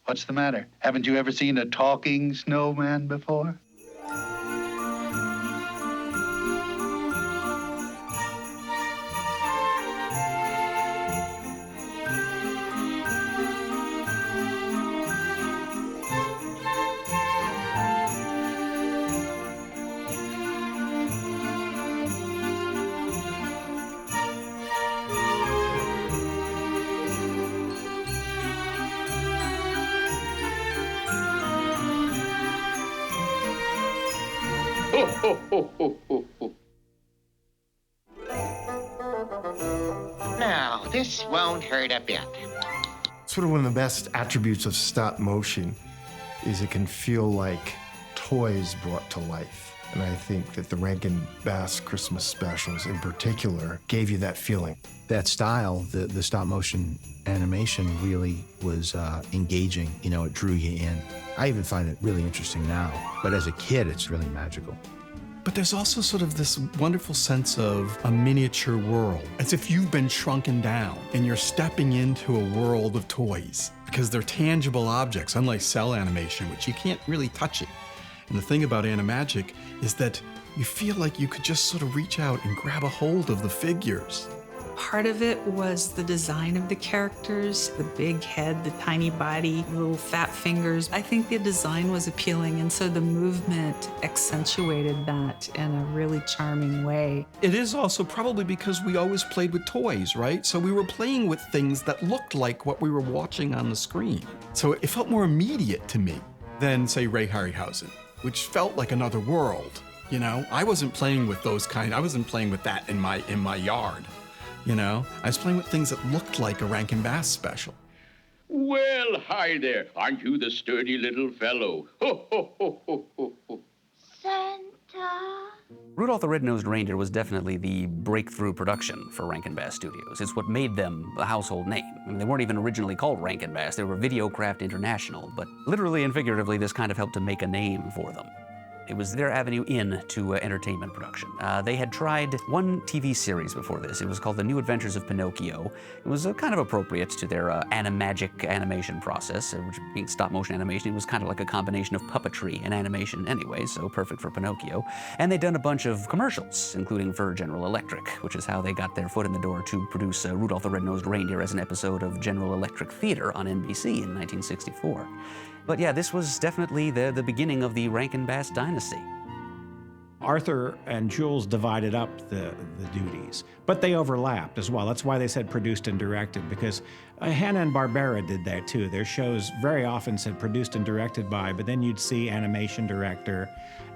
What's the matter? Haven't you ever seen a talking snowman before? Now, this won't hurt a bit. Sort of one of the best attributes of stop motion is it can feel like toys brought to life. And I think that the Rankin Bass Christmas specials in particular gave you that feeling. That style, the stop motion animation really was engaging. You know, it drew you in. I even find it really interesting now, but as a kid, it's really magical. But there's also sort of this wonderful sense of a miniature world, as if you've been shrunken down and you're stepping into a world of toys because they're tangible objects, unlike cell animation, which you can't really touch it. And the thing about Animagic is that you feel like you could just sort of reach out and grab a hold of the figures. Part of it was the design of the characters, the big head, the tiny body, little fat fingers. I think the design was appealing, and so the movement accentuated that in a really charming way. It is also probably because we always played with toys, right? So we were playing with things that looked like what we were watching on the screen. So it felt more immediate to me than, say, Ray Harryhausen, which felt like another world, you know? I wasn't playing with I wasn't playing with that in my yard. You know, I was playing with things that looked like a Rankin Bass special. Well, hi there. Aren't you the sturdy little fellow? Ho, ho, ho, ho, ho, ho. Santa. Rudolph the Red-Nosed Reindeer was definitely the breakthrough production for Rankin Bass Studios. It's what made them a household name. I mean, they weren't even originally called Rankin Bass. They were Videocraft International, but literally and figuratively, this kind of helped to make a name for them. It was their avenue into entertainment production. They had tried one TV series before this. It was called The New Adventures of Pinocchio. It was kind of appropriate to their Animagic animation process, which being stop-motion animation. It was kind of like a combination of puppetry and animation anyway, so perfect for Pinocchio. And they'd done a bunch of commercials, including for General Electric, which is how they got their foot in the door to produce Rudolph the Red-Nosed Reindeer as an episode of General Electric Theater on NBC in 1964. But yeah, this was definitely the beginning of the Rankin Bass dynasty. Arthur and Jules divided up the duties, but they overlapped as well. That's why they said produced and directed, because Hanna-Barbera did that too. Their shows very often said produced and directed by, but then you'd see animation director,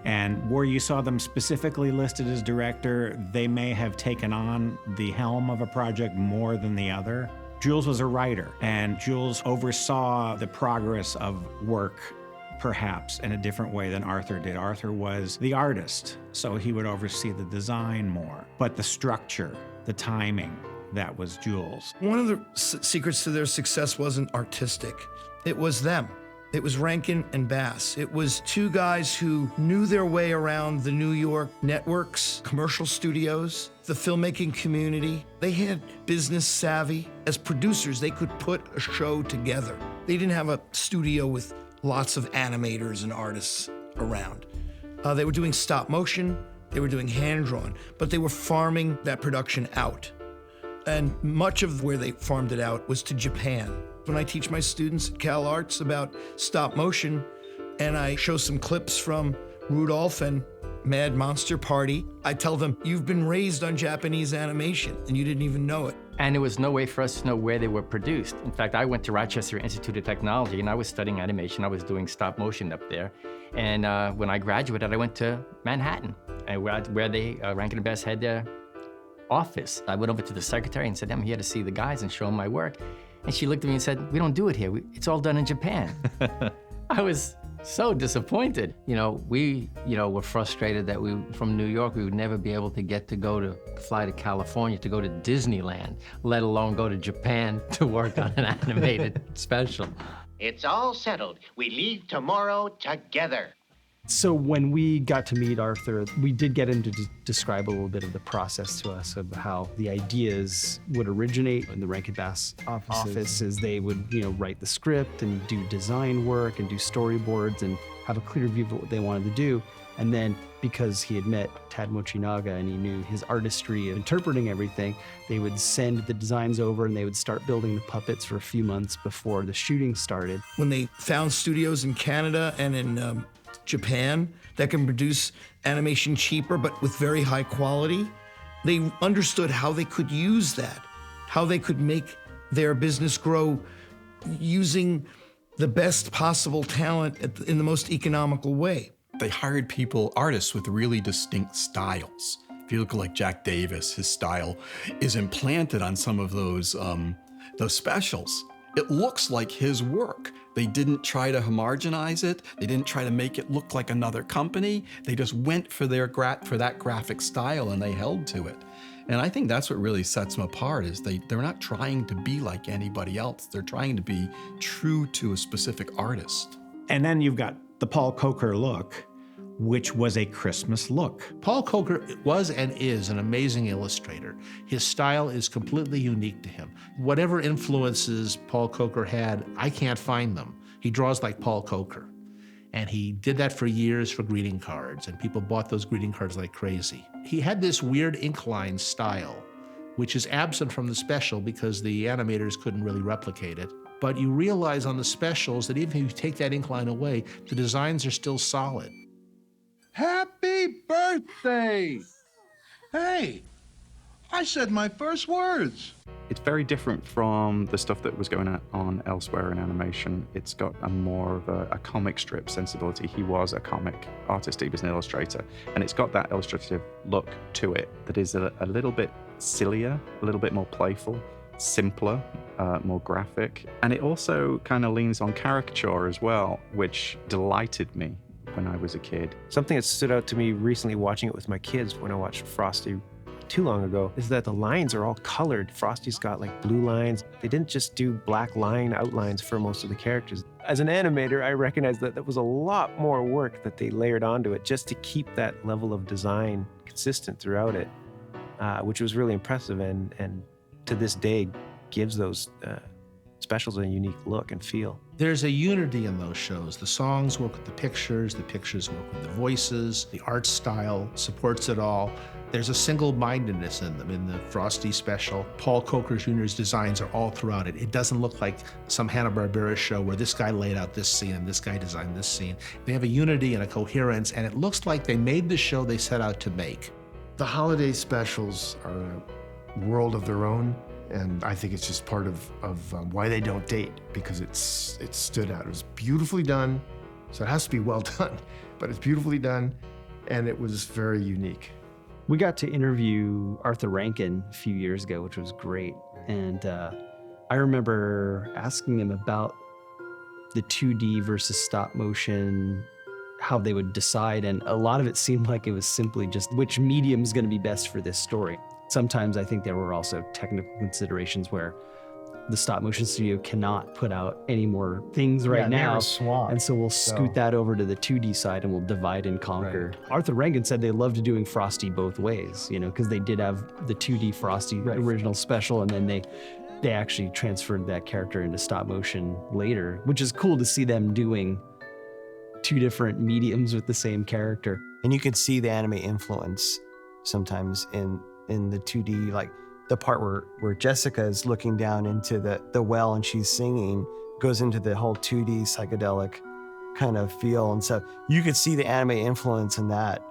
and where you saw them specifically listed as director, they may have taken on the helm of a project more than the other. Jules was a writer, and Jules oversaw the progress of work perhaps in a different way than Arthur did. Arthur was the artist, so he would oversee the design more. But the structure, the timing, that was Jules. One of the secrets to their success wasn't artistic. It was them. It was Rankin and Bass. It was two guys who knew their way around the New York networks, commercial studios, the filmmaking community. They had business savvy. As producers, they could put a show together. They didn't have a studio with lots of animators and artists around. They were doing stop motion, they were doing hand-drawn, but they were farming that production out. And much of where they farmed it out was to Japan. When I teach my students at Cal Arts about stop motion, and I show some clips from Rudolph and Mad Monster Party, I tell them, you've been raised on Japanese animation, and you didn't even know it. And there was no way for us to know where they were produced. In fact, I went to Rochester Institute of Technology, and I was studying animation. I was doing stop motion up there. And when I graduated, I went to Manhattan, where they, Rankin & Bass had their office. I went over to the secretary and said, I'm here to see the guys and show them my work. And she looked at me and said, we don't do it here. It's all done in Japan. I was so disappointed. We were frustrated that from New York, we would never be able to get to fly to California to go to Disneyland, let alone go to Japan to work on an animated special. It's all settled. We leave tomorrow together. So when we got to meet Arthur, we did get him to describe a little bit of the process to us of how the ideas would originate in the Rankin Bass office as they would, write the script and do design work and do storyboards and have a clear view of what they wanted to do. And then because he had met Tad Mochinaga and he knew his artistry of interpreting everything, they would send the designs over and they would start building the puppets for a few months before the shooting started. When they found studios in Canada and in Japan that can produce animation cheaper but with very high quality, they understood how they could use that, how they could make their business grow using the best possible talent in the most economical way. They hired artists with really distinct styles. If you look like Jack Davis, his style is implanted on some of those specials. It looks like his work. They didn't try to homogenize it. They didn't try to make it look like another company. They just went for that graphic style and they held to it. And I think that's what really sets them apart is they're not trying to be like anybody else. They're trying to be true to a specific artist. And then you've got the Paul Coker look, which was a Christmas look. Paul Coker was and is an amazing illustrator. His style is completely unique to him. Whatever influences Paul Coker had, I can't find them. He draws like Paul Coker. And he did that for years for greeting cards, and people bought those greeting cards like crazy. He had this weird ink-line style, which is absent from the special because the animators couldn't really replicate it. But you realize on the specials that even if you take that ink line away, the designs are still solid. Happy birthday! Hey, I said my first words. It's very different from the stuff that was going on elsewhere in animation. It's got more of a comic strip sensibility. He was a comic artist, he was an illustrator, and it's got that illustrative look to it that is a little bit sillier, a little bit more playful, simpler, more graphic. And it also kind of leans on caricature as well, which delighted me when I was a kid. Something that stood out to me recently watching it with my kids when I watched Frosty too long ago is that the lines are all colored. Frosty's got like blue lines. They didn't just do black line outlines for most of the characters. As an animator, I recognized that was a lot more work that they layered onto it just to keep that level of design consistent throughout it, which was really impressive and to this day gives those specials a unique look and feel. There's a unity in those shows. The songs work with the pictures work with the voices, the art style supports it all. There's a single-mindedness in them. In the Frosty special, Paul Coker Jr.'s designs are all throughout it. It doesn't look like some Hanna-Barbera show where this guy laid out this scene and this guy designed this scene. They have a unity and a coherence, and it looks like they made the show they set out to make. The holiday specials are a world of their own, and I think it's just part of why they don't date, because it stood out. It was beautifully done, so it has to be well done, but it's beautifully done, and it was very unique. We got to interview Arthur Rankin a few years ago, which was great. And I remember asking him about the 2D versus stop motion, how they would decide. And a lot of it seemed like it was simply just which medium is going to be best for this story. Sometimes I think there were also technical considerations where the stop motion studio cannot put out any more things right now. And so we'll scoot that over to the 2D side and we'll divide and conquer. Right. Arthur Rankin said they loved doing Frosty both ways, because they did have the 2D Frosty original special, and then they actually transferred that character into stop motion later, which is cool to see them doing two different mediums with the same character. And you can see the anime influence sometimes in the 2D, like the part where Jessica is looking down into the well and she's singing goes into the whole 2D psychedelic kind of feel and stuff. You could see the anime influence in that,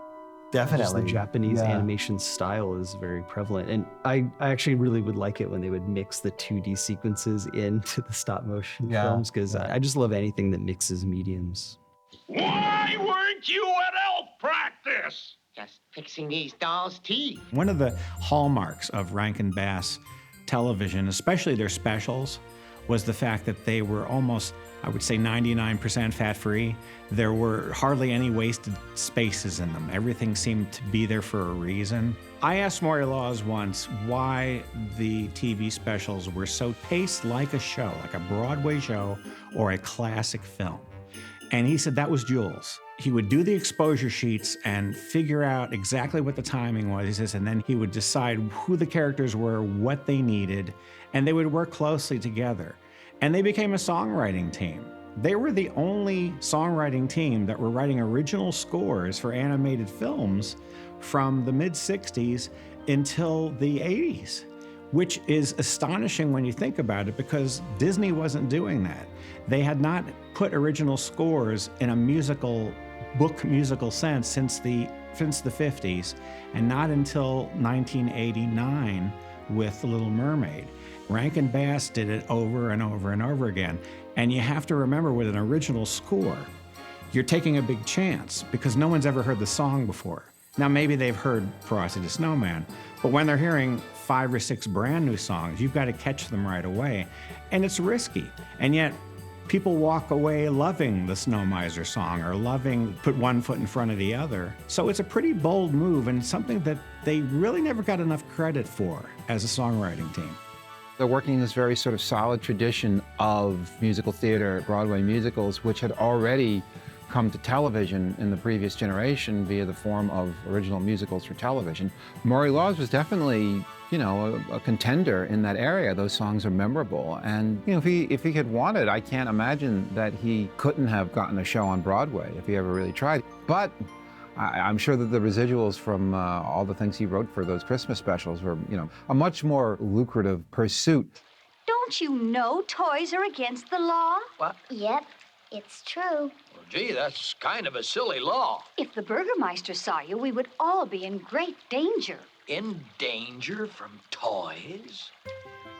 definitely. Just the Japanese animation style is very prevalent. And I actually really would like it when they would mix the 2D sequences into the stop motion films, because I just love anything that mixes mediums. Why weren't you at elf practice? Just fixing these dolls' teeth. One of the hallmarks of Rankin Bass television, especially their specials, was the fact that they were almost, I would say 99% fat-free. There were hardly any wasted spaces in them. Everything seemed to be there for a reason. I asked Maury Laws once why the TV specials were so paced like a show, like a Broadway show or a classic film. And he said that was Jules. He would do the exposure sheets and figure out exactly what the timing was. He says, and then he would decide who the characters were, what they needed, and they would work closely together. And they became a songwriting team. They were the only songwriting team that were writing original scores for animated films from the mid-60s until the 80s, which is astonishing when you think about it, because Disney wasn't doing that. They had not put original scores in a musical sense since the 50s, and not until 1989 with The Little Mermaid. Rankin Bass did it over and over and over again. And you have to remember, with an original score, you're taking a big chance because no one's ever heard the song before. Now, maybe they've heard Frosty the Snowman, but when they're hearing 5 or 6 brand new songs, you've got to catch them right away. And it's risky. And yet, people walk away loving the Snow Miser song or put one foot in front of the other. So it's a pretty bold move and something that they really never got enough credit for as a songwriting team. They're working in this very sort of solid tradition of musical theater, Broadway musicals, which had already come to television in the previous generation via the form of original musicals for television. Maury Laws was definitely, a contender in that area. Those songs are memorable. And, if he had wanted, I can't imagine that he couldn't have gotten a show on Broadway if he ever really tried. But I'm sure that the residuals from all the things he wrote for those Christmas specials were, a much more lucrative pursuit. Don't you know toys are against the law? What? Yep, it's true. Well, gee, that's kind of a silly law. If the Burgermeister saw you, we would all be in great danger. In danger from toys?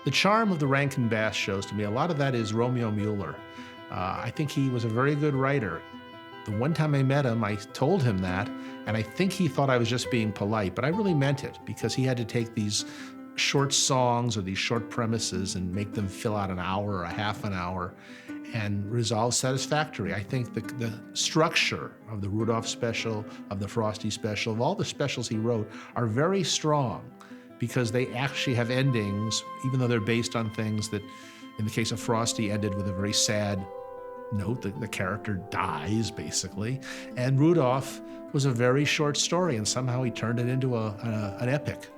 The charm of the Rankin Bass shows to me, a lot of that is Romeo Mueller. I think he was a very good writer. The one time I met him, I told him that, and I think he thought I was just being polite, but I really meant it, because he had to take these short songs or these short premises and make them fill out an hour or a half an hour and resolve satisfactory. I think the structure of the Rudolph special, of the Frosty special, of all the specials he wrote are very strong because they actually have endings, even though they're based on things that, in the case of Frosty, ended with a very sad note. The character dies, basically. And Rudolph was a very short story, and somehow he turned it into an epic.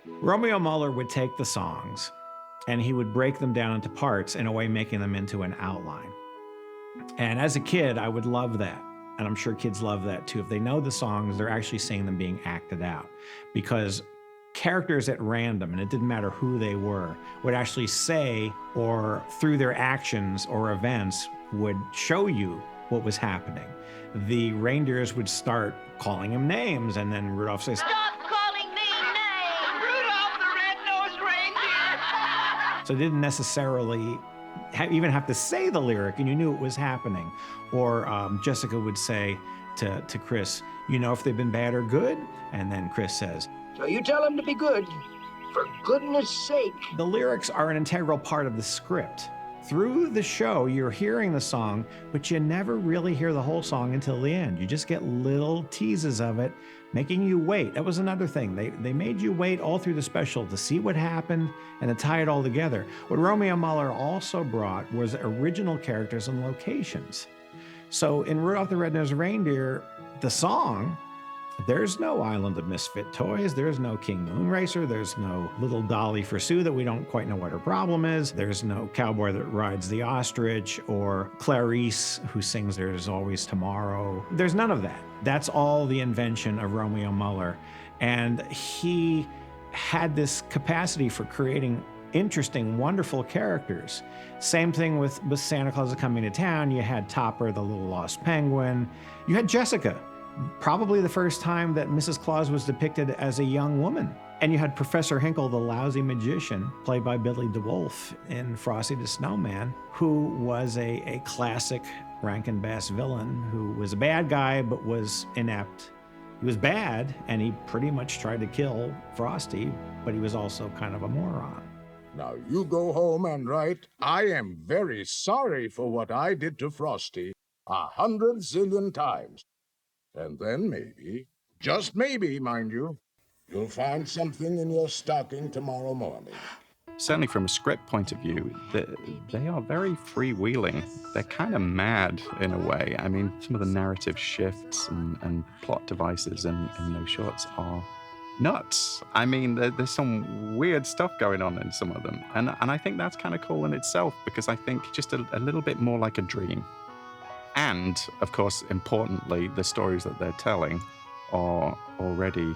Romeo Mueller would take the songs and he would break them down into parts, in a way making them into an outline. And as a kid, I would love that. And I'm sure kids love that too. If they know the songs, they're actually seeing them being acted out. Because characters at random, and it didn't matter who they were, would actually say, or through their actions or events, would show you what was happening. The reindeers would start calling him names, and then Rudolph says, Stop calling me names! Rudolph the Red-Nosed Reindeer! So they didn't necessarily even have to say the lyric, and you knew it was happening. Or Jessica would say to Chris, if they've been bad or good? And then Chris says, So you tell them to be good, for goodness sake. The lyrics are an integral part of the script. Through the show, you're hearing the song, but you never really hear the whole song until the end. You just get little teases of it, making you wait. That was another thing. They made you wait all through the special to see what happened and to tie it all together. What Romeo Mueller also brought was original characters and locations. So in Rudolph the Red-Nosed Reindeer, the song, there's no Island of Misfit Toys, there's no King Moonracer, there's no little Dolly for Sue that we don't quite know what her problem is, there's no Cowboy that rides the ostrich, or Clarice who sings There's Always Tomorrow. There's none of that. That's all the invention of Romeo Mueller. And he had this capacity for creating interesting, wonderful characters. Same thing with Santa Claus Is Coming to Town. You had Topper, the little lost penguin. You had Jessica, probably the first time that Mrs. Claus was depicted as a young woman. And you had Professor Hinkle, the lousy magician, played by Billy DeWolf in Frosty the Snowman, who was a classic Rankin Bass villain who was a bad guy but was inept. He was bad, and he pretty much tried to kill Frosty, but he was also kind of a moron. Now you go home and write, I am very sorry for what I did to Frosty 100 zillion times. And then maybe, just maybe, mind you, you'll find something in your stocking tomorrow morning. Certainly from a script point of view, they are very freewheeling. They're kind of mad in a way. I mean, some of the narrative shifts and plot devices in those shorts are nuts. I mean, there's some weird stuff going on in some of them. And I think that's kind of cool in itself, because I think just a little bit more like a dream. And, of course, importantly, the stories that they're telling are already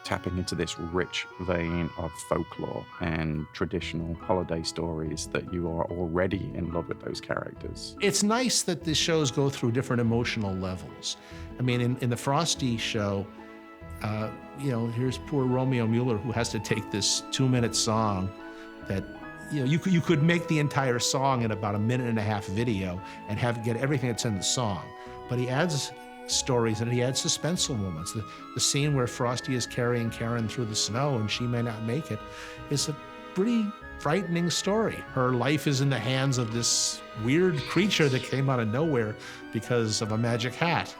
tapping into this rich vein of folklore and traditional holiday stories that you are already in love with those characters. It's nice that the shows go through different emotional levels. I mean, in the Frosty show, you know, here's poor Romeo Mueller, who has to take this 2-minute song that, you know, you could make the entire song in about a 1.5-minute video and get everything that's in the song. But he adds stories and he adds suspenseful moments. The scene where Frosty is carrying Karen through the snow and she may not make it is a pretty frightening story. Her life is in the hands of this weird creature that came out of nowhere because of a magic hat.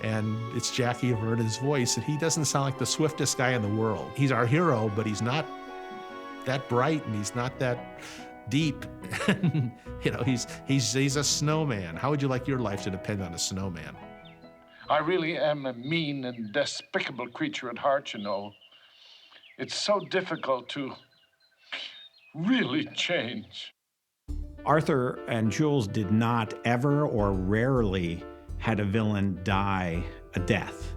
And it's Jackie Averda's voice, and he doesn't sound like the swiftest guy in the world. He's our hero, but he's not that bright and he's not that deep. You know, he's a snowman. How would you like your life to depend on a snowman? I really am a mean and despicable creature at heart, you know. It's so difficult to really change. Arthur and Jules did not ever or rarely had a villain die a death.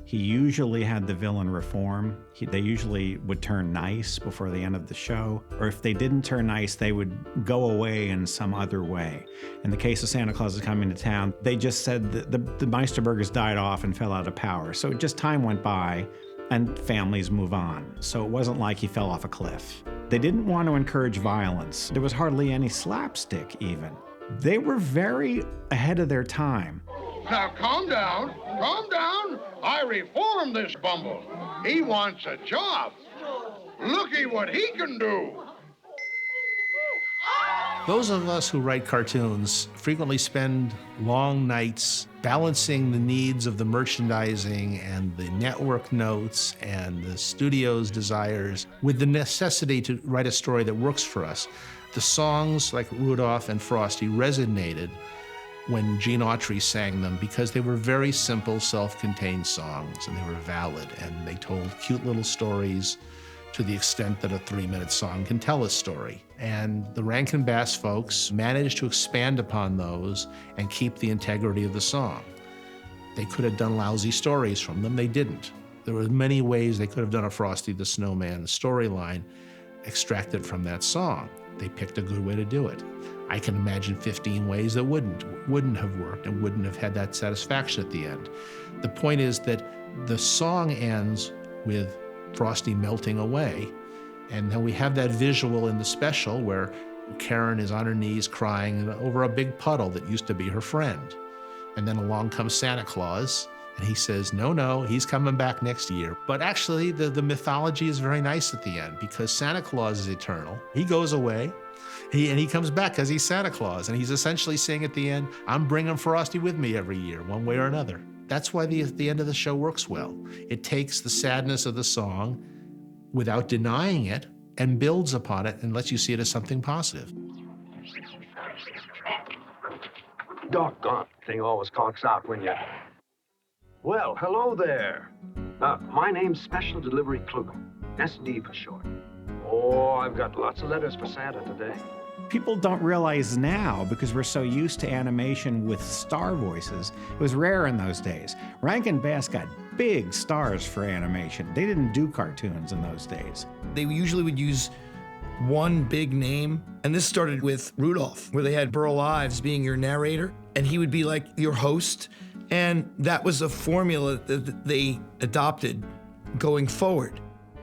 He usually had the villain reform. They usually would turn nice before the end of the show, or if they didn't turn nice, they would go away in some other way. In the case of Santa Claus Is Coming to Town, they just said that the Meisterburgers died off and fell out of power. So just time went by and families move on. So it wasn't like he fell off a cliff. They didn't want to encourage violence. There was hardly any slapstick even. They were very ahead of their time. Now, calm down. Calm down. I reformed this bumble. He wants a job. Looky what he can do. Those of us who write cartoons frequently spend long nights balancing the needs of the merchandising and the network notes and the studio's desires with the necessity to write a story that works for us. The songs like Rudolph and Frosty resonated when Gene Autry sang them because they were very simple, self-contained songs, and they were valid, and they told cute little stories to the extent that a 3-minute song can tell a story. And the Rankin Bass folks managed to expand upon those and keep the integrity of the song. They could have done lousy stories from them. They didn't. There were many ways they could have done a Frosty the Snowman storyline extracted from that song. They picked a good way to do it. I can imagine 15 ways that wouldn't have worked and wouldn't have had that satisfaction at the end. The point is that the song ends with Frosty melting away, and then we have that visual in the special where Karen is on her knees crying over a big puddle that used to be her friend. And then along comes Santa Claus, and he says, no, he's coming back next year. But actually, the mythology is very nice at the end because Santa Claus is eternal. He goes away, and he comes back because he's Santa Claus. And he's essentially saying at the end, I'm bringing Frosty with me every year, one way or another. That's why the end of the show works well. It takes the sadness of the song without denying it and builds upon it and lets you see it as something positive. Doggone thing always conks out when you... Well, hello there. My name's Special Delivery Kluger, SD for short. Oh, I've got lots of letters for Santa today. People don't realize now, because we're so used to animation with star voices, it was rare in those days. Rankin Bass got big stars for animation. They didn't do cartoons in those days. They usually would use one big name, and this started with Rudolph, where they had Burl Ives being your narrator, and he would be like your host, and that was a formula that they adopted going forward.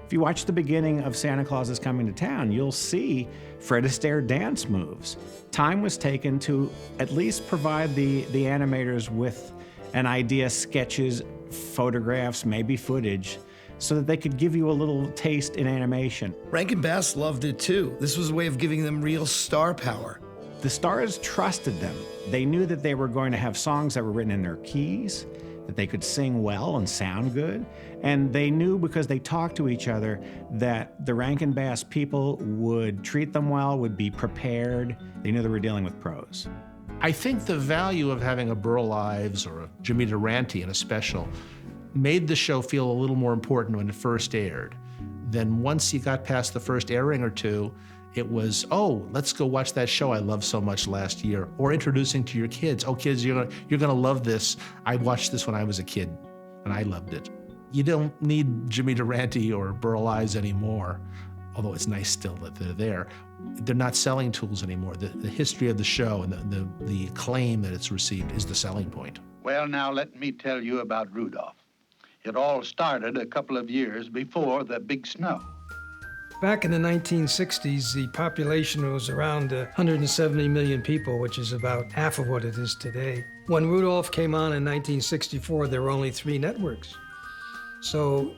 If you watch the beginning of Santa Claus Is Coming to Town, you'll see Fred Astaire dance moves. Time was taken to at least provide the animators with an idea, sketches, photographs, maybe footage, so that they could give you a little taste in animation. Rankin Bass loved it too. This was a way of giving them real star power. The stars trusted them. They knew that they were going to have songs that were written in their keys. that they could sing well and sound good. And they knew, because they talked to each other, that the Rankin Bass people would treat them well, would be prepared. They knew they were dealing with pros. I think the value of having a Burl Ives or a Jimmy Durante in a special made the show feel a little more important when it first aired. Then once you got past the first airing or two, it was, oh, let's go watch that show I loved so much last year. Or introducing to your kids, oh, kids, you're gonna love this. I watched this when I was a kid, and I loved it. You don't need Jimmy Durante or Burl Ives anymore, although it's nice still that they're there. They're not selling tools anymore. The history of the show and the acclaim that it's received is the selling point. Well, now let me tell you about Rudolph. It all started a couple of years before the big snow. Back in the 1960s, the population was around 170 million people, which is about half of what it is today. When Rudolph came on in 1964, there were only 3 networks. So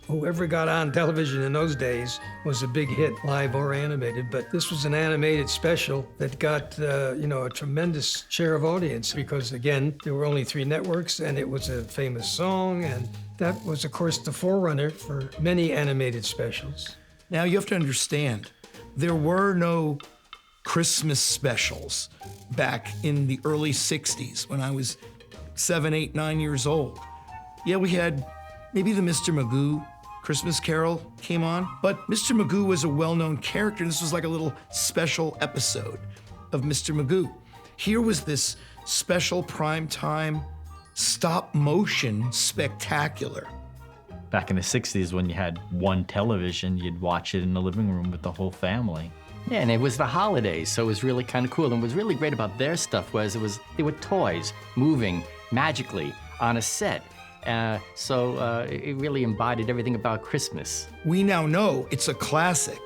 whoever got on television in those days was a big hit, live or animated. But this was an animated special that got, a tremendous share of audience because, again, there were only 3 networks and it was a famous song. And that was, of course, the forerunner for many animated specials. Now, you have to understand, there were no Christmas specials back in the early 60s when I was 7, 8, 9 years old. Yeah, we had maybe the Mr. Magoo Christmas Carol came on, but Mr. Magoo was a well-known character. This was like a little special episode of Mr. Magoo. Here was this special primetime stop-motion spectacular. Back in the 60s, when you had one television, you'd watch it in the living room with the whole family. Yeah, and it was the holidays, so it was really kind of cool. And what was really great about their stuff was they were toys moving magically on a set. So it really embodied everything about Christmas. We now know it's a classic,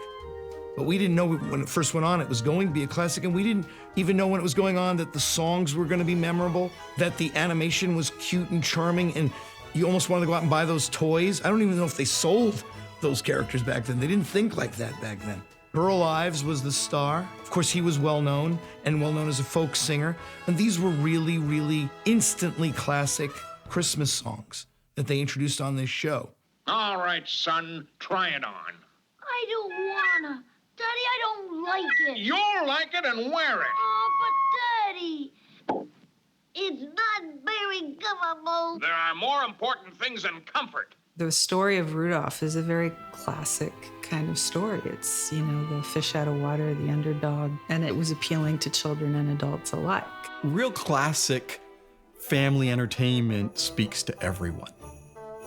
but we didn't know when it first went on it was going to be a classic, and we didn't even know when it was going on that the songs were going to be memorable, that the animation was cute and charming, and you almost wanted to go out and buy those toys. I don't even know if they sold those characters back then. They didn't think like that back then. Burl Ives was the star. Of course, he was well-known as a folk singer. And these were really, really instantly classic Christmas songs that they introduced on this show. All right, son, try it on. I don't wanna. Daddy, I don't like it. You'll like it and wear it. Oh, but Daddy, it's not very comfortable. There are more important things than comfort. The story of Rudolph is a very classic kind of story. It's, the fish out of water, the underdog, and it was appealing to children and adults alike. Real classic family entertainment speaks to everyone.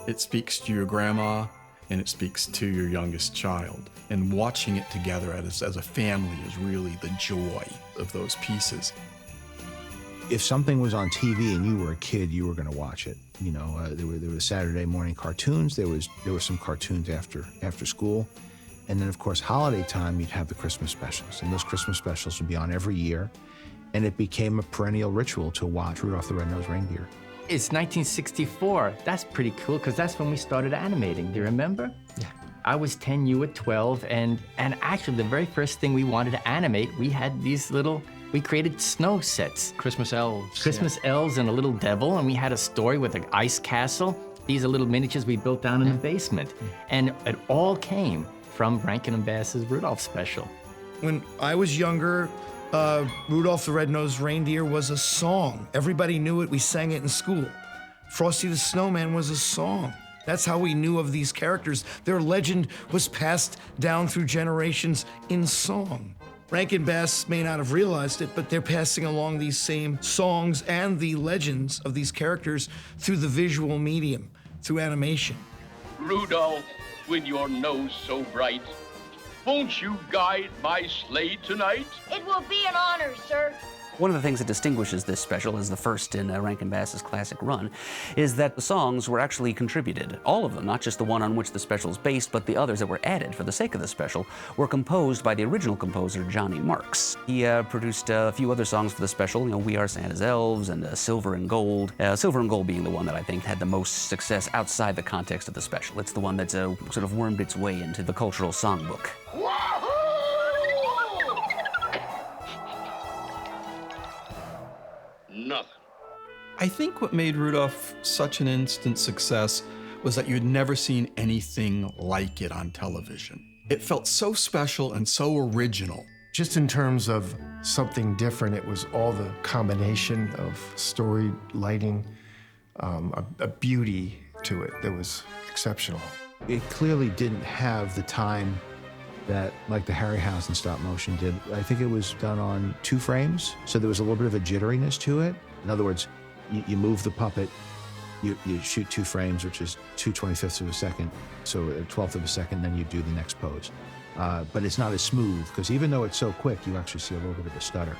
It speaks to your grandma, and it speaks to your youngest child. And watching it together as a family is really the joy of those pieces. If something was on TV and you were a kid, you were going to watch it. There were Saturday morning cartoons. There were some cartoons after school, and then of course holiday time you'd have the Christmas specials, and those Christmas specials would be on every year, and it became a perennial ritual to watch Rudolph the Red-Nosed Reindeer. It's 1964. That's pretty cool because that's when we started animating. Do you remember? Yeah. I was 10, you were 12, and actually the very first thing we wanted to animate, we had these we created snow sets. Christmas elves. Christmas elves and a little devil, and we had a story with an ice castle. These are little miniatures we built down in the basement. And it all came from Rankin and Bass's Rudolph special. When I was younger, Rudolph the Red-Nosed Reindeer was a song. Everybody knew it. We sang it in school. Frosty the Snowman was a song. That's how we knew of these characters. Their legend was passed down through generations in song. Rankin Bass may not have realized it, but they're passing along these same songs and the legends of these characters through the visual medium, through animation. Rudolph, with your nose so bright, won't you guide my sleigh tonight? It will be an honor, sir. One of the things that distinguishes this special as the first in Rankin Bass's classic run is that the songs were actually contributed. All of them, not just the one on which the special is based, but the others that were added for the sake of the special, were composed by the original composer, Johnny Marks. He produced a few other songs for the special, We Are Santa's Elves and Silver and Gold. Silver and Gold being the one that I think had the most success outside the context of the special. It's the one that's sort of wormed its way into the cultural songbook. Nothing. I think what made Rudolph such an instant success was that you had never seen anything like it on television. It felt so special and so original. Just in terms of something different, it was all the combination of story, lighting, a beauty to it that was exceptional. It clearly didn't have the time that like the Harryhausen stop motion did. I think it was done on 2 frames, so there was a little bit of a jitteriness to it. In other words, you move the puppet, you shoot 2 frames, which is 2/25ths of a second, so a 1/12th of a second, then you do the next pose. But it's not as smooth, because even though it's so quick, you actually see a little bit of a stutter.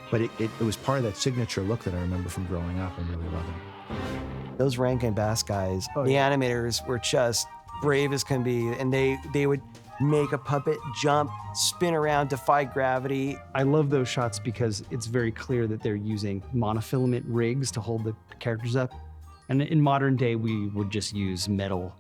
But it was part of that signature look that I remember from growing up and really loving. Those Rankin Bass guys, the animators were just brave as can be, and they would make a puppet jump, spin around, defy gravity. I love those shots because it's very clear that they're using monofilament rigs to hold the characters up. And in modern day, we would just use metal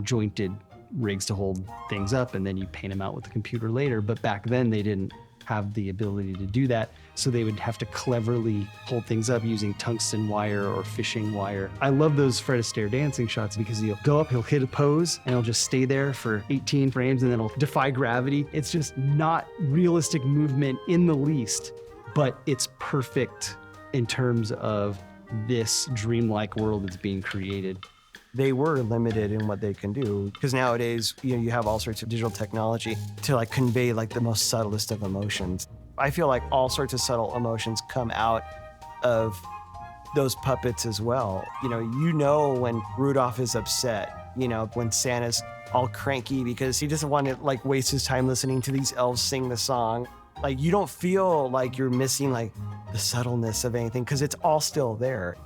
jointed rigs to hold things up, and then you paint them out with the computer later. But back then, they didn't have the ability to do that, so they would have to cleverly hold things up using tungsten wire or fishing wire. I love those Fred Astaire dancing shots because he'll go up, he'll hit a pose, and he'll just stay there for 18 frames, and then he'll defy gravity. It's just not realistic movement in the least, but it's perfect in terms of this dreamlike world that's being created. They were limited in what they can do, because nowadays, you have all sorts of digital technology to like convey like the most subtlest of emotions. I feel like all sorts of subtle emotions come out of those puppets as well. You know when Rudolph is upset, when Santa's all cranky because he doesn't want to like waste his time listening to these elves sing the song. Like, you don't feel like you're missing like the subtleness of anything because it's all still there.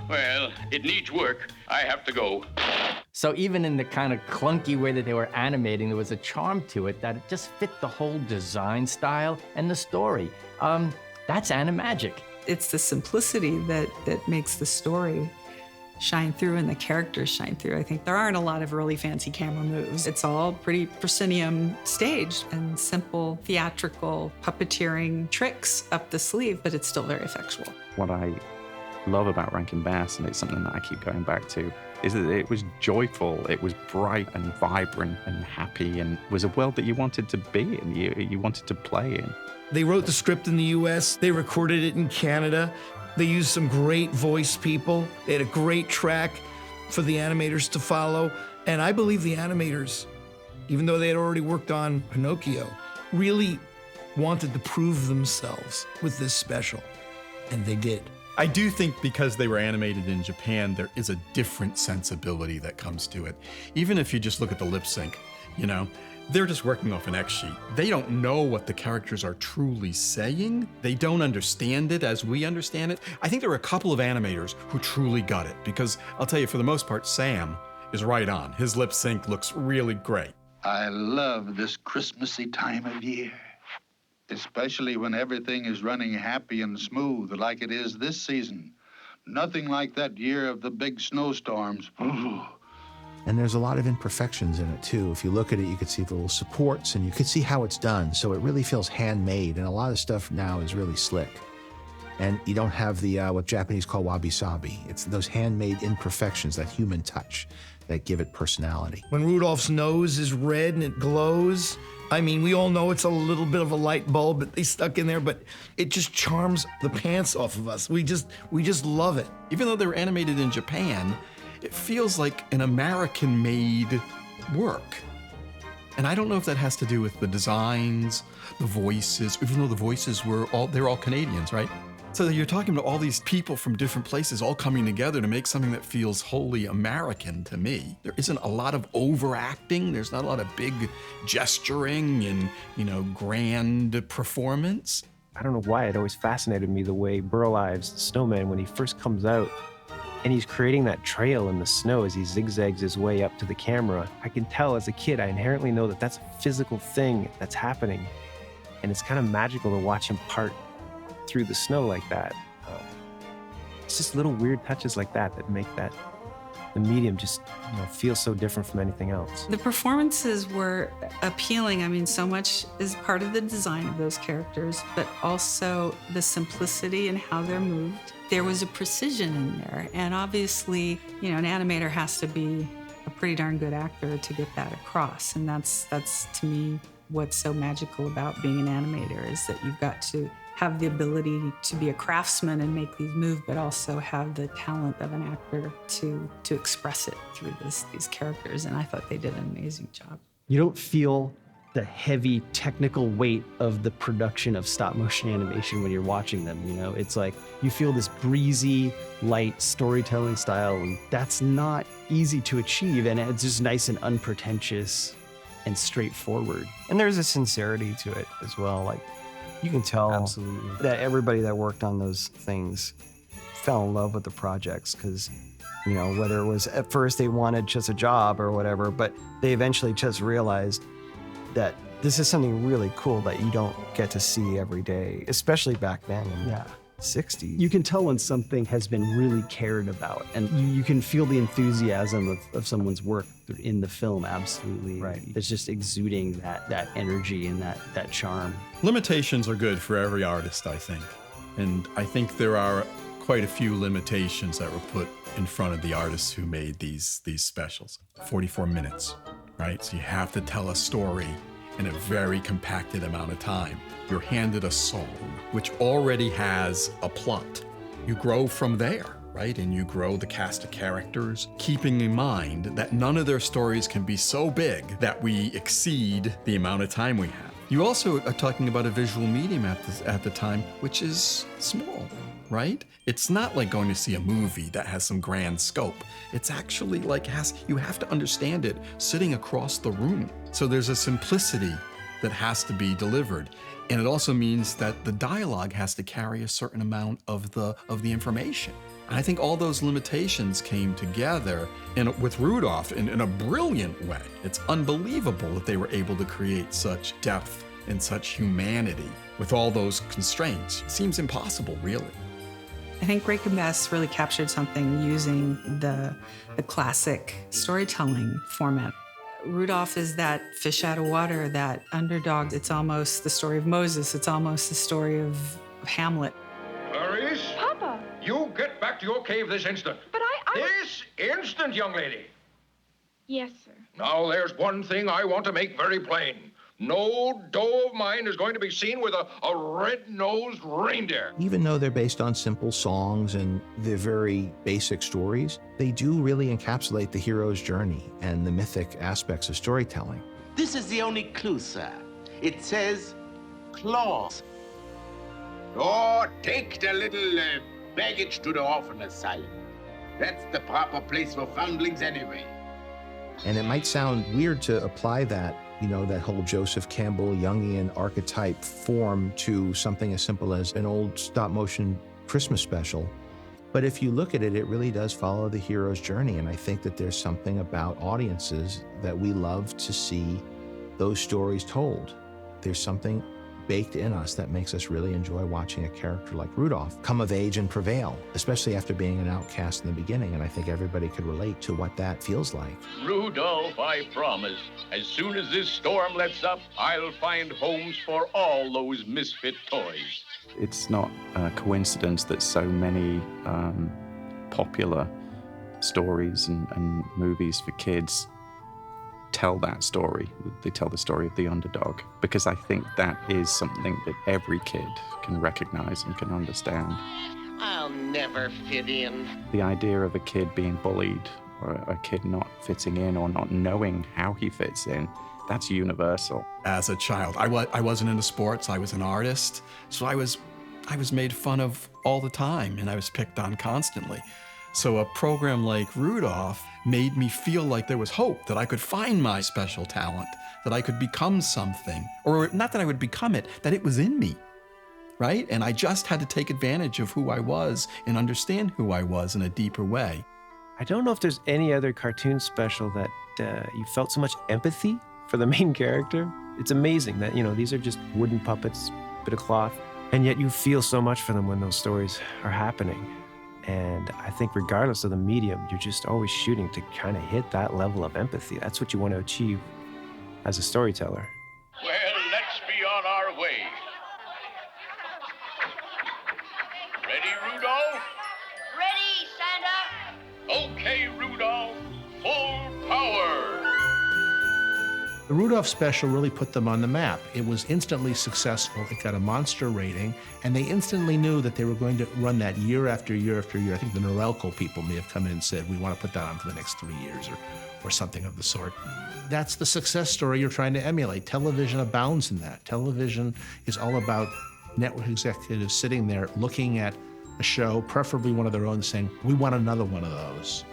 Well, it needs work. I have to go. So even in the kind of clunky way that they were animating, there was a charm to it that it just fit the whole design style and the story. That's Animagic. It's the simplicity that makes the story shine through and the characters shine through. I think there aren't a lot of really fancy camera moves. It's all pretty proscenium staged and simple theatrical puppeteering tricks up the sleeve, but it's still very effectual. What I love about Rankin Bass, and it's something that I keep going back to, is that it was joyful, it was bright and vibrant and happy, and was a world that you wanted to be in, you wanted to play in. They wrote the script in the US, they recorded it in Canada, they used some great voice people, they had a great track for the animators to follow, and I believe the animators, even though they had already worked on Pinocchio, really wanted to prove themselves with this special, and they did. I do think because they were animated in Japan, there is a different sensibility that comes to it. Even if you just look at the lip sync, they're just working off an X sheet. They don't know what the characters are truly saying. They don't understand it as we understand it. I think there were a couple of animators who truly got it, because I'll tell you, for the most part, Sam is right on. His lip sync looks really great. I love this Christmassy time of year, especially when everything is running happy and smooth like it is this season. Nothing like that year of the big snowstorms. And there's a lot of imperfections in it too. If you look at it, you could see the little supports and you could see how it's done. So it really feels handmade, and a lot of stuff now is really slick. And you don't have the, what Japanese call wabi-sabi. It's those handmade imperfections, that human touch, that give it personality. When Rudolph's nose is red and it glows, I mean, we all know it's a little bit of a light bulb that they stuck in there, but it just charms the pants off of us. We just love it. Even though they were animated in Japan, it feels like an American-made work. And I don't know if that has to do with the designs, the voices, even though the voices they're all Canadians, right? So you're talking to all these people from different places all coming together to make something that feels wholly American to me. There isn't a lot of overacting. There's not a lot of big gesturing and, grand performance. I don't know why it always fascinated me the way Burl Ives, the snowman, when he first comes out and he's creating that trail in the snow as he zigzags his way up to the camera. I can tell as a kid, I inherently know that that's a physical thing that's happening. And it's kind of magical to watch him part through the snow like that. It's just little weird touches like that make that the medium just feels so different from anything else. The performances were appealing. I mean, so much is part of the design of those characters, but also the simplicity and how they're moved. There was a precision in there, and obviously, an animator has to be a pretty darn good actor to get that across, and that's to me what's so magical about being an animator, is that you've got to have the ability to be a craftsman and make these move, but also have the talent of an actor to express it through these characters, and I thought they did an amazing job. You don't feel the heavy technical weight of the production of stop motion animation when you're watching them, It's like you feel this breezy, light storytelling style, and that's not easy to achieve, and it's just nice and unpretentious and straightforward. And there's a sincerity to it as well. Like, you can tell Absolutely. that everybody that worked on those things fell in love with the projects because, whether it was at first they wanted just a job or whatever, but they eventually just realized that this is something really cool that you don't get to see every day, especially back then in the 60s. You can tell when something has been really cared about, and you can feel the enthusiasm of someone's work in the film, absolutely. Right. It's just exuding that energy and that charm. Limitations are good for every artist, I think. And I think there are quite a few limitations that were put in front of the artists who made these specials. 44 minutes, right? So you have to tell a story in a very compacted amount of time. You're handed a song, which already has a plot. You grow from there, right? And you grow the cast of characters, keeping in mind that none of their stories can be so big that we exceed the amount of time we have. You also are talking about a visual medium at the time, which is small, right? It's not like going to see a movie that has some grand scope. It's actually like you have to understand it sitting across the room. So there's a simplicity that has to be delivered. And it also means that the dialogue has to carry a certain amount of the information. And I think all those limitations came together with Rudolph in a brilliant way. It's unbelievable that they were able to create such depth and such humanity with all those constraints. It seems impossible, really. I think Rankin Bass really captured something using the classic storytelling format. Rudolph is that fish out of water, that underdog. It's almost the story of Moses. It's almost the story of Hamlet. Clarice? Papa. You get back to your cave this instant. But This instant, young lady. Yes, sir. Now, there's one thing I want to make very plain. No doe of mine is going to be seen with a red-nosed reindeer. Even though they're based on simple songs and they're very basic stories, they do really encapsulate the hero's journey and the mythic aspects of storytelling. This is the only clue, sir. It says claws. Oh, take the little baggage to the orphan asylum. That's the proper place for foundlings anyway. And it might sound weird to apply that, that whole Joseph Campbell Jungian archetype form to something as simple as an old stop-motion Christmas special. But if you look at it, it really does follow the hero's journey. And I think that there's something about audiences that we love to see those stories told. There's something baked in us that makes us really enjoy watching a character like Rudolph come of age and prevail, especially after being an outcast in the beginning. And I think everybody could relate to what that feels like. Rudolph, I promise, as soon as this storm lets up, I'll find homes for all those misfit toys. It's not a coincidence that so many popular stories and movies for kids tell that story. They tell the story of the underdog, because I think that is something that every kid can recognize and can understand. I'll never fit in. The idea of a kid being bullied or a kid not fitting in or not knowing how he fits in, that's universal. As a child, I wasn't into sports. I was an artist, so I was made fun of all the time, and I was picked on constantly. So a program like Rudolph made me feel like there was hope, that I could find my special talent, that I could become something, or not that I would become it, that it was in me, right? And I just had to take advantage of who I was and understand who I was in a deeper way. I don't know if there's any other cartoon special that you felt so much empathy for the main character. It's amazing that, these are just wooden puppets, bit of cloth, and yet you feel so much for them when those stories are happening. And I think regardless of the medium, you're just always shooting to kind of hit that level of empathy. That's what you want to achieve as a storyteller. Well, let's be on our way. Ready, Rudolph? Ready, Santa? Okay, Rudolph. Full power. The Rudolph special really put them on the map. It was instantly successful. It got a monster rating, and they instantly knew that they were going to run that year after year after year. I think the Norelco people may have come in and said, we want to put that on for the next 3 years or something of the sort. That's the success story you're trying to emulate. Television abounds in that. Television is all about network executives sitting there looking at a show, preferably one of their own, saying, we want another one of those.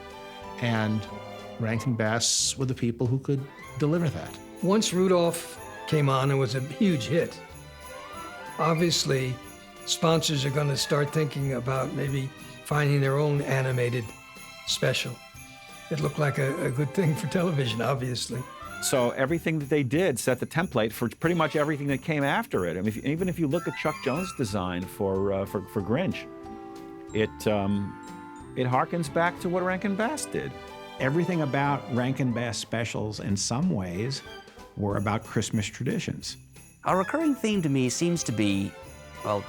And Rankin Bass were the people who could deliver that. Once Rudolph came on, it was a huge hit. Obviously, sponsors are going to start thinking about maybe finding their own animated special. It looked like a good thing for television, obviously. So everything that they did set the template for pretty much everything that came after it. I mean, even if you look at Chuck Jones' design for Grinch, it harkens back to what Rankin Bass did. Everything about Rankin Bass specials, in some ways, were about Christmas traditions. A recurring theme to me seems to be, well,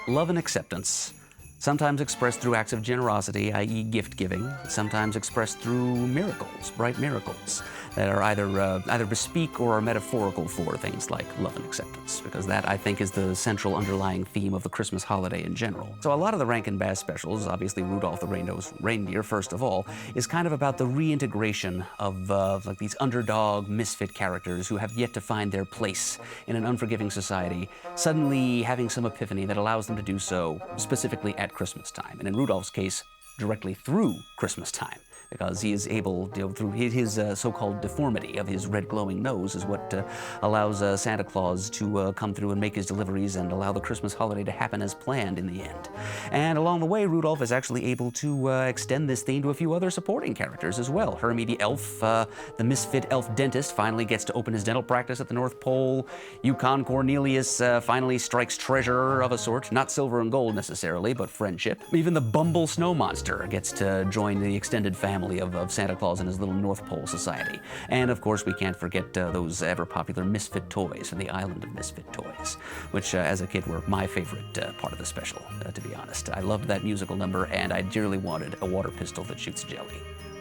love and acceptance. Sometimes expressed through acts of generosity, i.e. gift giving, sometimes expressed through miracles, bright miracles, that are either bespeak or are metaphorical for things like love and acceptance, because that, I think, is the central underlying theme of the Christmas holiday in general. So a lot of the Rankin Bass specials, obviously Rudolph the Red-Nosed Reindeer, first of all, is kind of about the reintegration of like these underdog, misfit characters who have yet to find their place in an unforgiving society, suddenly having some epiphany that allows them to do so specifically at Christmas time, and in Rudolph's case, directly through Christmas time, because he is able, through his so-called deformity of his red glowing nose is what allows Santa Claus to come through and make his deliveries and allow the Christmas holiday to happen as planned in the end. And along the way, Rudolph is actually able to extend this theme to a few other supporting characters as well. Hermie the elf, the misfit elf dentist, finally gets to open his dental practice at the North Pole. Yukon Cornelius finally strikes treasure of a sort, not silver and gold necessarily, but friendship. Even the Bumble Snow Monster gets to join the extended family of Santa Claus and his little North Pole society. And of course, we can't forget those ever-popular misfit toys from the island of misfit toys, which as a kid were my favorite part of the special, to be honest. I loved that musical number, and I dearly wanted a water pistol that shoots jelly.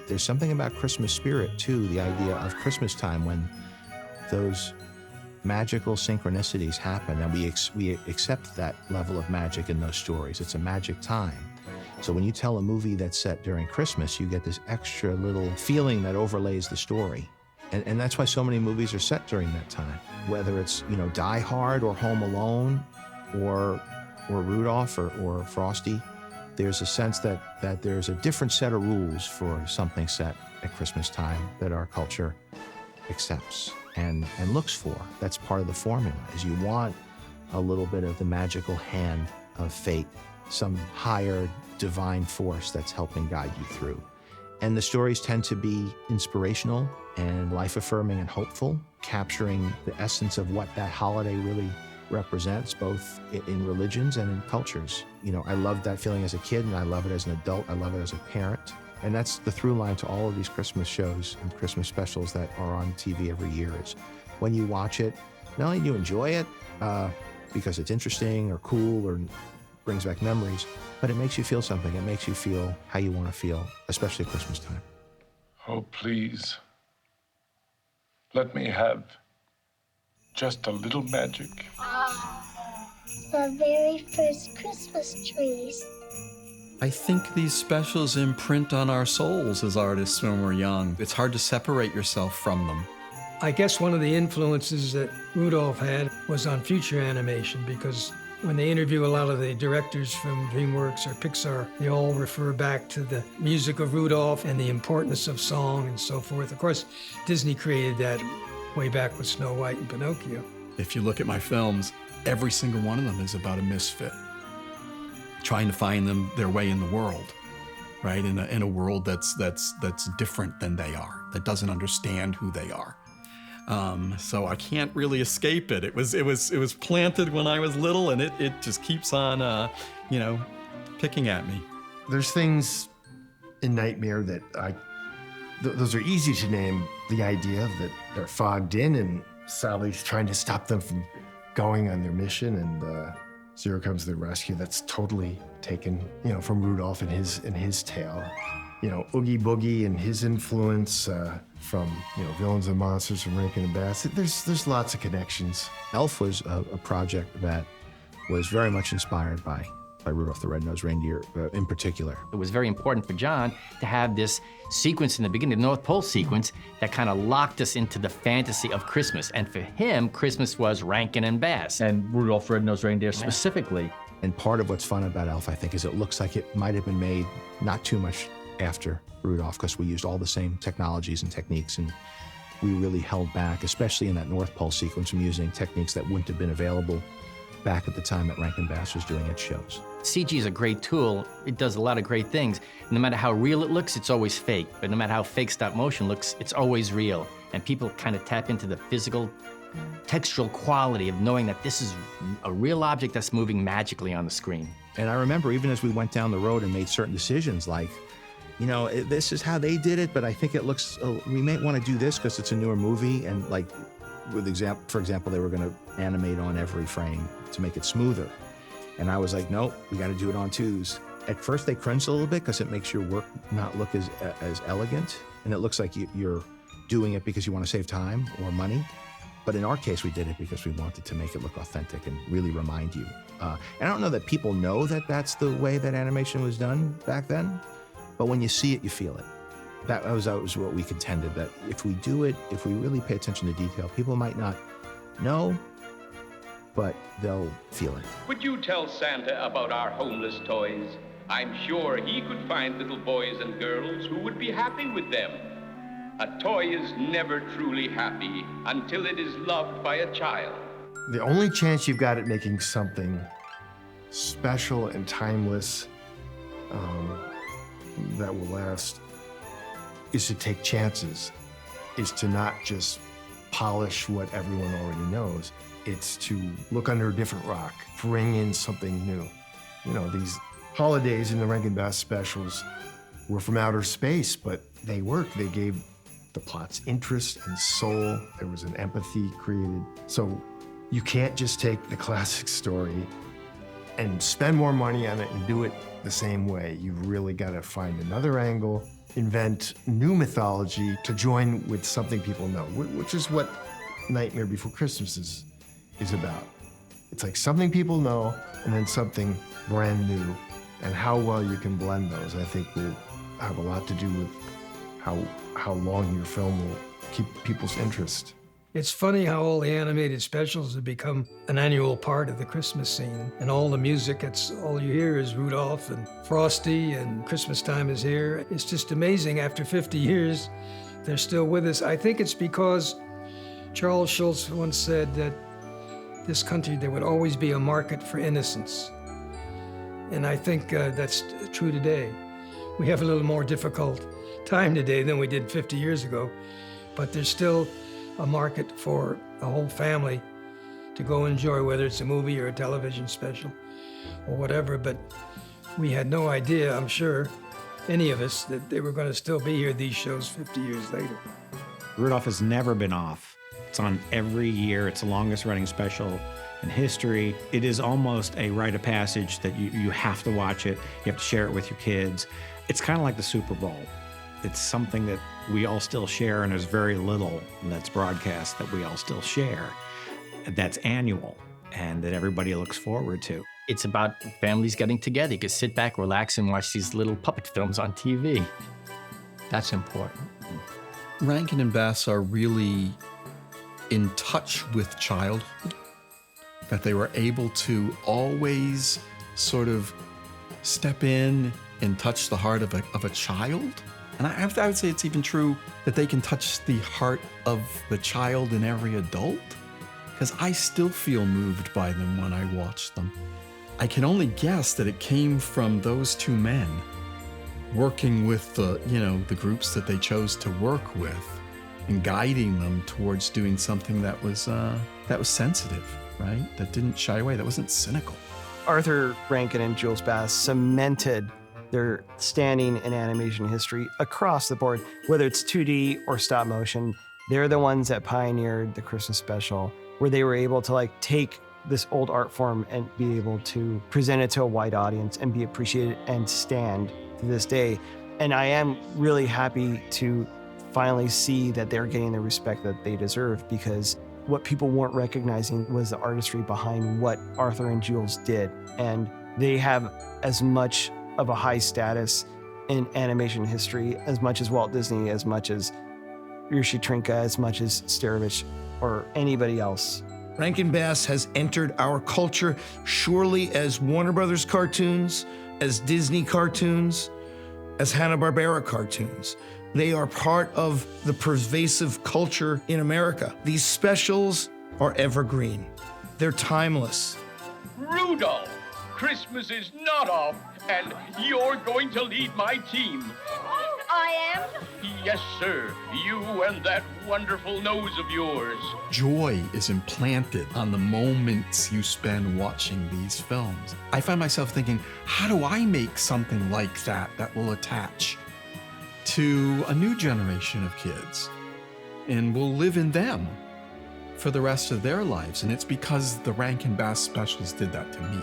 There's something about Christmas spirit, too, the idea of Christmas time when those magical synchronicities happen, and we accept that level of magic in those stories. It's a magic time. So when you tell a movie that's set during Christmas, you get this extra little feeling that overlays the story. And that's why so many movies are set during that time. Whether it's, Die Hard or Home Alone or Rudolph or Frosty, there's a sense that there's a different set of rules for something set at Christmas time that our culture accepts and looks for. That's part of the formula, is you want a little bit of the magical hand of fate, some higher divine force that's helping guide you through. And the stories tend to be inspirational and life-affirming and hopeful, capturing the essence of what that holiday really represents, both in religions and in cultures. I loved that feeling as a kid, and I love it as an adult. I love it as a parent. And that's the through line to all of these Christmas shows and Christmas specials that are on TV every year, is when you watch it, not only do you enjoy it because it's interesting or cool or brings back memories, but it makes you feel something. It makes you feel how you want to feel, especially at Christmas time. Oh, please. Let me have just a little magic. The very first Christmas trees. I think these specials imprint on our souls as artists when we're young. It's hard to separate yourself from them. I guess one of the influences that Rudolph had was on future animation, because when they interview a lot of the directors from DreamWorks or Pixar, they all refer back to the music of Rudolph and the importance of song and so forth. Of course, Disney created that way back with Snow White and Pinocchio. If you look at my films, every single one of them is about a misfit, trying to find their way in the world, right? In a world that's different than they are, that doesn't understand who they are. So I can't really escape it. It was planted when I was little, and it just keeps on, picking at me. There's things in Nightmare that those are easy to name. The idea that they're fogged in and Sally's trying to stop them from going on their mission, and Zero comes to the rescue. That's totally taken, from Rudolph and his tale. Oogie Boogie and his influence from, Villains and Monsters from Rankin and Bass. There's lots of connections. Elf was a project that was very much inspired by Rudolph the Red-Nosed Reindeer in particular. It was very important for John to have this sequence in the beginning, the North Pole sequence, that kind of locked us into the fantasy of Christmas. And for him, Christmas was Rankin and Bass. And Rudolph the Red-Nosed Reindeer specifically. And part of what's fun about Elf, I think, is it looks like it might have been made not too much after Rudolph, because we used all the same technologies and techniques, and we really held back, especially in that North Pole sequence, from using techniques that wouldn't have been available back at the time that Rankin Bass was doing its shows. CG is a great tool. It does a lot of great things. No matter how real it looks, it's always fake. But no matter how fake stop motion looks, it's always real. And people kind of tap into the physical, textural quality of knowing that this is a real object that's moving magically on the screen. And I remember even as we went down the road and made certain decisions, like, this is how they did it, but I think it looks, we might want to do this because it's a newer movie. And like, for example, they were going to animate on every frame to make it smoother. And I was like, nope, we got to do it on twos. At first they cringed a little bit because it makes your work not look as elegant. And it looks like you're doing it because you want to save time or money. But in our case, we did it because we wanted to make it look authentic and really remind you. And I don't know that people know that that's the way that animation was done back then, but when you see it, you feel it. That was what we contended, that if we do it, if we really pay attention to detail, people might not know, but they'll feel it. Would you tell Santa about our homeless toys? I'm sure he could find little boys and girls who would be happy with them. A toy is never truly happy until it is loved by a child. The only chance you've got at making something special and timeless that will last is to take chances, is to not just polish what everyone already knows. It's to look under a different rock, bring in something new. These holidays in the Rankin Bass specials were from outer space, but they worked. They gave the plots interest and soul. There was an empathy created. So you can't just take the classic story and spend more money on it and do it the same way. You've really got to find another angle, invent new mythology to join with something people know, which is what Nightmare Before Christmas is about. It's like something people know and then something brand new. And how well you can blend those, I think, will have a lot to do with how long your film will keep people's interest. It's funny how all the animated specials have become an annual part of the Christmas scene. And all the music, all you hear is Rudolph and Frosty and Christmas Time is Here. It's just amazing. After 50 years, they're still with us. I think it's because Charles Schulz once said that this country, there would always be a market for innocence. And I think that's true today. We have a little more difficult time today than we did 50 years ago, but there's still a market for a whole family to go enjoy, whether it's a movie or a television special or whatever. But we had no idea, I'm sure, any of us, that they were going to still be here, these shows, 50 years later. Rudolph has never been off. It's on every year. It's the longest running special in history. It is almost a rite of passage that you have to watch it. You have to share it with your kids. It's kind of like the Super Bowl. It's something that we all still share, and there's very little that's broadcast that we all still share. That's annual, and that everybody looks forward to. It's about families getting together. You can sit back, relax, and watch these little puppet films on TV. That's important. Rankin and Bass are really in touch with childhood, that they were able to always sort of step in and touch the heart of a child. And I would say it's even true that they can touch the heart of the child in every adult, because I still feel moved by them when I watch them. I can only guess that it came from those two men working with the groups that they chose to work with and guiding them towards doing something that was sensitive, right? That didn't shy away, that wasn't cynical. Arthur Rankin and Jules Bass cemented They're standing in animation history across the board, whether it's 2D or stop motion. They're the ones that pioneered the Christmas special, where they were able to like take this old art form and be able to present it to a wide audience and be appreciated and stand to this day. And I am really happy to finally see that they're getting the respect that they deserve, because what people weren't recognizing was the artistry behind what Arthur and Jules did. And they have as much of a high status in animation history, as much as Walt Disney, as much as Rishi Trinka, as much as Starovich, or anybody else. Rankin Bass has entered our culture surely as Warner Brothers cartoons, as Disney cartoons, as Hanna-Barbera cartoons. They are part of the pervasive culture in America. These specials are evergreen. They're timeless. Rudolph, Christmas is not off, and you're going to lead my team. I am? Yes, sir. You and that wonderful nose of yours. Joy is implanted on the moments you spend watching these films. I find myself thinking, how do I make something like that that will attach to a new generation of kids and will live in them for the rest of their lives? And it's because the Rankin Bass specials did that to me.